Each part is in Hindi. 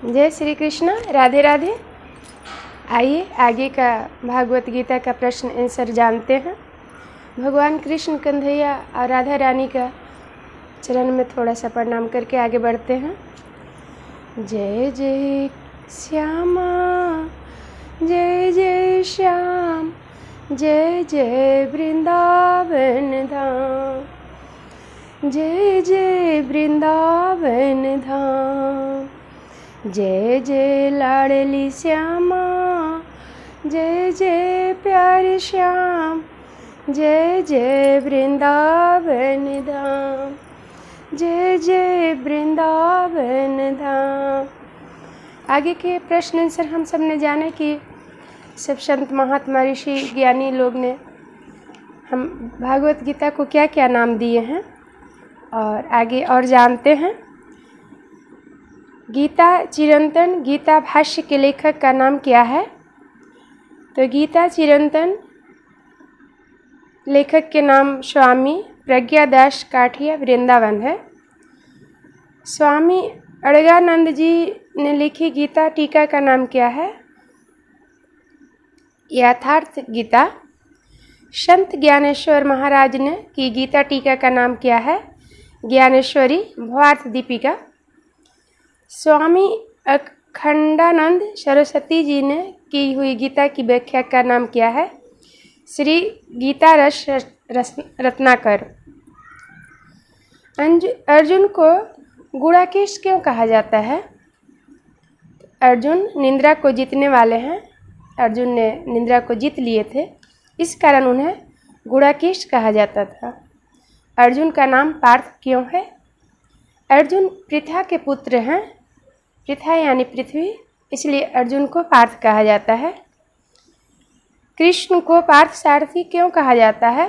जय श्री कृष्ण, राधे राधे। आइए आगे का भागवत गीता का प्रश्न आंसर जानते हैं। भगवान कृष्ण कन्हैया और राधा रानी का चरण में थोड़ा सा प्रणाम करके आगे बढ़ते हैं। जय जय श्यामा, जय जय श्याम, जय जय वृंदावन धाम, जय जय वृंदावन धाम, जय जय लाडली श्यामा, जय जय प्यारे श्याम, जय जय वृंदावन धाम, जय जय वृंदावन धाम। आगे के प्रश्न आंसर हम सब ने जाने कि सब संत महात्मा ऋषि ज्ञानी लोग ने हम भागवत गीता को क्या क्या नाम दिए हैं और आगे और जानते हैं। गीता चिरंतन गीता भाष्य के लेखक का नाम क्या है? तो गीता चिरंतन लेखक के नाम स्वामी प्रज्ञादास काठिया वृंदावन है। स्वामी अड़गानंद जी ने लिखी गीता टीका का नाम क्या है? यथार्थ गीता। संत ज्ञानेश्वर महाराज ने की गीता टीका का नाम क्या है? ज्ञानेश्वरी भावार्थ दीपिका। स्वामी अखंडानंद सरस्वती जी ने की हुई गीता की व्याख्या का नाम क्या है? श्री गीता रत्नाकर। अर्जुन को गुणाकेश क्यों कहा जाता है? अर्जुन निंद्रा को जीतने वाले हैं। अर्जुन ने निंद्रा को जीत लिए थे, इस कारण उन्हें गुणाकेश कहा जाता था। अर्जुन का नाम पार्थ क्यों है? अर्जुन पृथा के पुत्र हैं। पृथा यानी पृथ्वी, इसलिए अर्जुन को पार्थ कहा जाता है। कृष्ण को पार्थ सारथी क्यों कहा जाता है?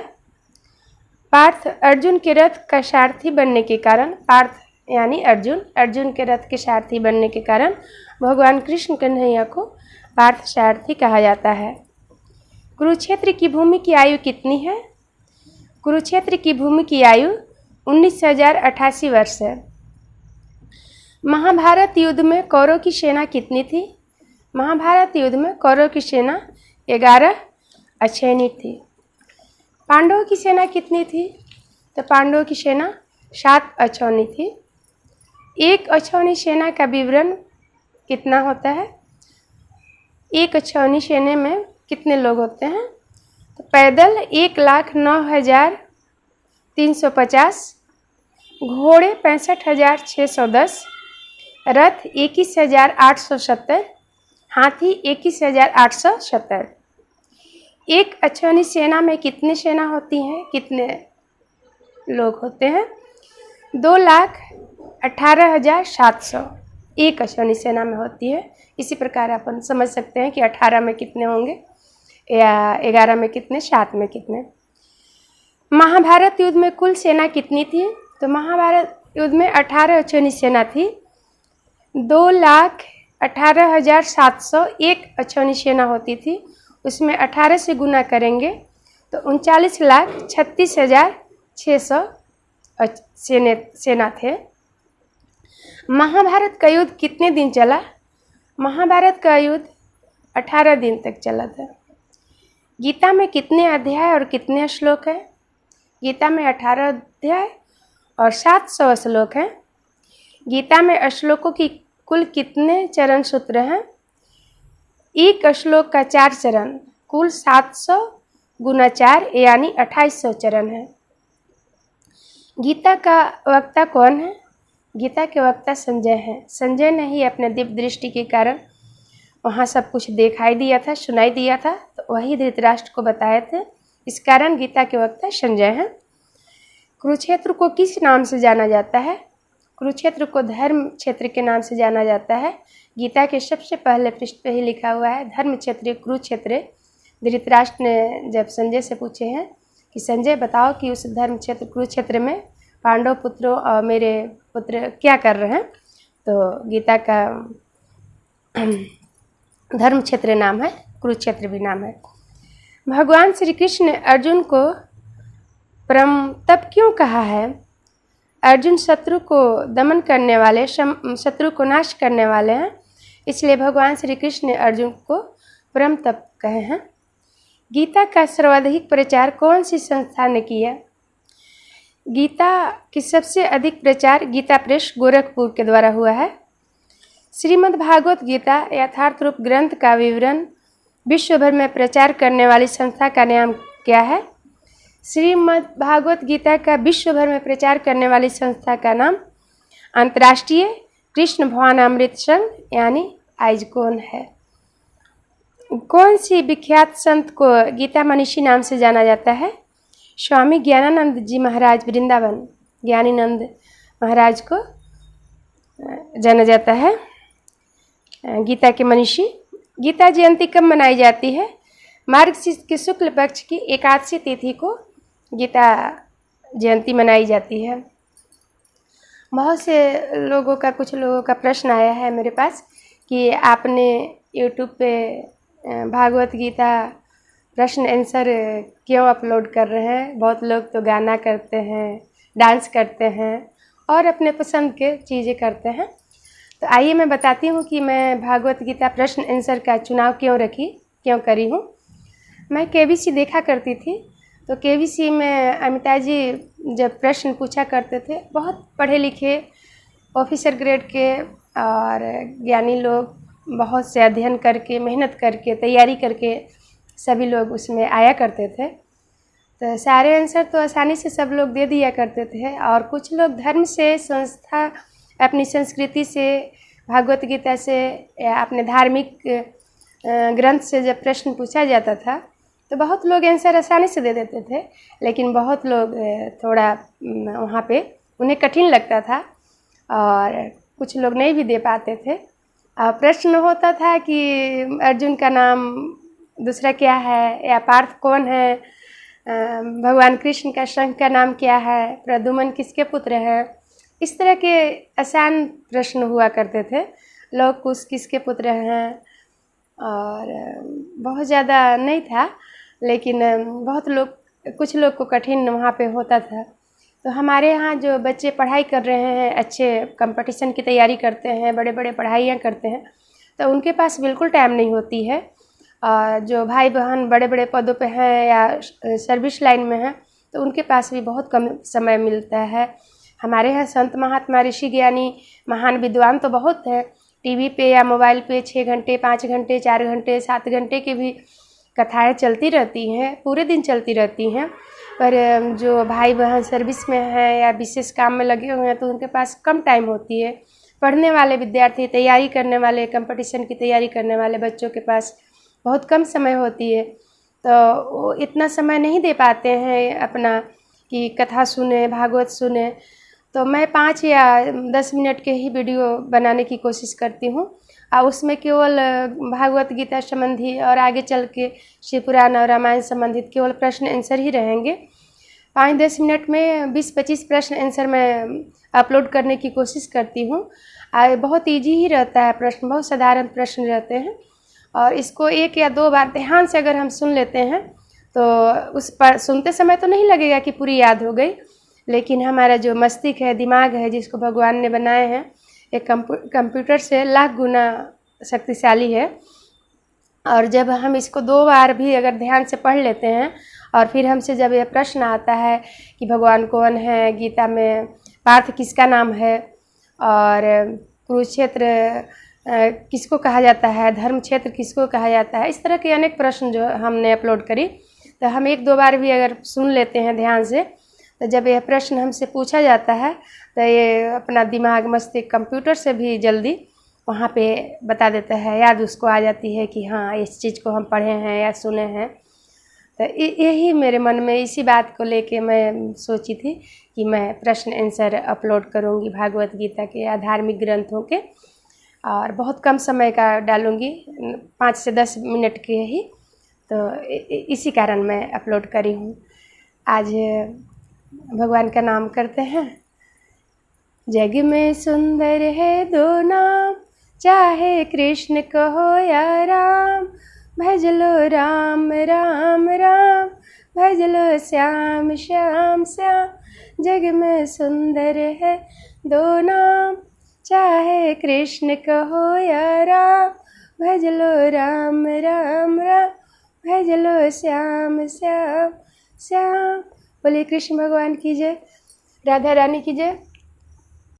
पार्थ अर्जुन के रथ का सारथी बनने के कारण, पार्थ यानी अर्जुन के रथ के सारथी बनने के कारण भगवान कृष्ण कन्हैया को पार्थ सारथी कहा जाता है। कुरुक्षेत्र की भूमि की आयु कितनी है? कुरुक्षेत्र की भूमि की आयु 19,088 वर्ष है। महाभारत युद्ध में कौरव की सेना कितनी थी? महाभारत युद्ध में कौरव की सेना 11 अक्षौहिणी थी। पांडवों की सेना कितनी थी? तो पांडवों की सेना 7 अक्षौहिणी थी। एक अक्षौहिणी सेना का विवरण कितना होता है? एक अक्षौहिणी सेना में कितने लोग होते हैं? तो पैदल 1,09,350, घोड़े 65,610, रथ 21,870, हाथी 21,870। एक अक्षौहिणी सेना में कितनी सेना होती हैं? कितने लोग होते हैं? 2,18,700 एक अक्षौहिणी सेना में होती है। इसी प्रकार अपन समझ सकते हैं कि 18 में कितने होंगे या 11 में कितने, 7 में कितने। महाभारत युद्ध में कुल सेना कितनी थी? तो महाभारत युद्ध में 18 अक्षौहिणी सेना थी। 2,18,700 एक अक्षौहिणी सेना होती थी, उसमें 18 से गुना करेंगे तो 39,36,600 सेना थे। महाभारत का युद्ध कितने दिन चला? महाभारत का युद्ध 18 दिन तक चला था। गीता में कितने अध्याय और कितने श्लोक हैं? गीता में 18 अध्याय और 700 श्लोक हैं। गीता में श्लोकों की कुल कितने चरण सूत्र हैं? एक श्लोक का 4 चरण, कुल 700 गुना 4 यानी 2800 चरण है। गीता का वक्ता कौन है? गीता के वक्ता संजय हैं। संजय ने ही अपने दिव्य दृष्टि के कारण वहाँ सब कुछ दिखाई दिया था, सुनाई दिया था, तो वही धृतराष्ट्र को बताए थे। इस कारण गीता के वक्ता संजय हैं। कुरुक्षेत्र को किस नाम से जाना जाता है? कुरुक्षेत्र को धर्म क्षेत्र के नाम से जाना जाता है। गीता के सबसे पहले पृष्ठ पे ही लिखा हुआ है धर्म क्षेत्र कुरुक्षेत्र। धृतराष्ट्र ने जब संजय से पूछे हैं कि संजय बताओ कि उस धर्म क्षेत्र कुरुक्षेत्र में पांडव पुत्रों और मेरे पुत्र क्या कर रहे हैं, तो गीता का धर्म क्षेत्र नाम है, कुरुक्षेत्र भी नाम है। भगवान श्री कृष्ण ने अर्जुन को परम तप क्यों कहा है? अर्जुन शत्रु को दमन करने वाले, शत्रु को नाश करने वाले हैं, इसलिए भगवान श्री कृष्ण ने अर्जुन को परम तप कहे हैं। गीता का सर्वाधिक प्रचार कौन सी संस्था ने किया? गीता की सबसे अधिक प्रचार गीता प्रेस गोरखपुर के द्वारा हुआ है। श्रीमद् भागवत गीता यथार्थ रूप ग्रंथ का विवरण विश्व भर में प्रचार करने वाली संस्था का नाम क्या है? श्रीमद् भागवत गीता का विश्व भर में प्रचार करने वाली संस्था का नाम अंतर्राष्ट्रीय कृष्ण भवनामृत संघ यानी आइजकोन है। कौन सी विख्यात संत को गीता मनीषी नाम से जाना जाता है? स्वामी ज्ञानानंद जी महाराज वृंदावन ज्ञानीनंद महाराज को जाना जाता है गीता के मनीषी। गीता जयंती कब मनाई जाती है? मार्गशीर्ष के शुक्ल पक्ष की एकादशी तिथि को गीता जयंती मनाई जाती है। बहुत से लोगों का कुछ लोगों का प्रश्न आया है मेरे पास कि आपने यूट्यूब पे भागवत गीता प्रश्न आंसर क्यों अपलोड कर रहे हैं? बहुत लोग तो गाना करते हैं, डांस करते हैं और अपने पसंद के चीज़ें करते हैं। तो आइए मैं बताती हूँ कि मैं भागवत गीता प्रश्न आंसर का चुनाव क्यों करी हूँ। मैं केबीसी देखा करती थी, तो केबीसी में अमिता जी जब प्रश्न पूछा करते थे, बहुत पढ़े लिखे ऑफिसर ग्रेड के और ज्ञानी लोग बहुत से अध्ययन करके, मेहनत करके, तैयारी करके सभी लोग उसमें आया करते थे। तो सारे आंसर तो आसानी से सब लोग दे दिया करते थे और कुछ लोग धर्म से, संस्था, अपनी संस्कृति से, भागवत गीता से या अपने धार्मिक ग्रंथ से जब प्रश्न पूछा जाता था तो बहुत लोग आंसर आसानी से दे देते थे, लेकिन बहुत लोग थोड़ा वहाँ पे उन्हें कठिन लगता था और कुछ लोग नहीं भी दे पाते थे। प्रश्न होता था कि अर्जुन का नाम दूसरा क्या है, या पार्थ कौन है, भगवान कृष्ण का शंख का नाम क्या है, प्रद्युम्न किसके पुत्र हैं। इस तरह के आसान प्रश्न हुआ करते थे। लव कुश किसके पुत्र हैं, और बहुत ज़्यादा नहीं था, लेकिन कुछ लोग को कठिन वहाँ पे होता था। तो हमारे यहाँ जो बच्चे पढ़ाई कर रहे हैं, अच्छे कंपटीशन की तैयारी करते हैं, बड़े बड़े पढ़ाइयाँ करते हैं, तो उनके पास बिल्कुल टाइम नहीं होती है। जो भाई बहन बड़े बड़े पदों पे हैं या सर्विस लाइन में हैं, तो उनके पास भी बहुत कम समय मिलता है। हमारे यहाँ संत महात्मा ऋषि ज्ञानी महान विद्वान तो बहुत हैं। टीवी पे या मोबाइल पे 6 घंटे, 5 घंटे, 4 घंटे, 7 घंटे की भी कथाएं चलती रहती हैं, पूरे दिन चलती रहती हैं। पर जो भाई बहन सर्विस में हैं या विशेष काम में लगे हुए हैं, तो उनके पास कम टाइम होती है। पढ़ने वाले विद्यार्थी, तैयारी करने वाले, कंपटीशन की तैयारी करने वाले बच्चों के पास बहुत कम समय होती है, तो वो इतना समय नहीं दे पाते हैं अपना कि कथा सुने, भागवत सुने। तो मैं 5 या 10 मिनट के ही वीडियो बनाने की कोशिश करती हूँ और उसमें केवल भागवत गीता संबंधी और आगे चल के शिव पुराण और रामायण संबंधित केवल प्रश्न आंसर ही रहेंगे। 5-10 मिनट में 20-25 प्रश्न आंसर मैं अपलोड करने की कोशिश करती हूँ। बहुत ईजी ही रहता है प्रश्न, बहुत साधारण प्रश्न रहते हैं और इसको 1 या 2 बार ध्यान से अगर हम सुन लेते हैं तो उस पर सुनते समय तो नहीं लगेगा कि पूरी याद हो गई, लेकिन हमारा जो मस्तिष्क है, दिमाग है, जिसको भगवान ने बनाए हैं, एक कंप्यूटर से लाख गुना शक्तिशाली है। और जब हम इसको 2 बार भी अगर ध्यान से पढ़ लेते हैं और फिर हमसे जब यह प्रश्न आता है कि भगवान कौन है, गीता में पार्थ किसका नाम है, और कुरुक्षेत्र किसको कहा जाता है, धर्म क्षेत्र किसको कहा जाता है, इस तरह के अनेक प्रश्न जो हमने अपलोड करी, तो हम 1-2 बार भी अगर सुन लेते हैं ध्यान से, तो जब यह प्रश्न हमसे पूछा जाता है तो ये अपना दिमाग, मस्तिष्क कंप्यूटर से भी जल्दी वहाँ पे बता देता है, याद उसको आ जाती है कि हाँ इस चीज़ को हम पढ़े हैं या सुने हैं। तो यही मेरे मन में, इसी बात को लेके मैं सोची थी कि मैं प्रश्न आंसर अपलोड करूँगी भागवत गीता के या धार्मिक ग्रंथों के, और बहुत कम समय का डालूँगी, 5 से 10 मिनट के ही। तो इसी कारण मैं अपलोड करी हूँ। आज भगवान का नाम करते हैं। जग में सुंदर है 2 नाम, चाहे कृष्ण कहो या राम, भज लो राम राम राम, भज लो श्याम श्याम श्याम। जग में सुंदर है 2 नाम, चाहे कृष्ण कहो या राम, भज लो राम राम राम, भज लो श्याम श्याम श्याम। बोलिए कृष्ण भगवान की जय, राधा रानी की जय।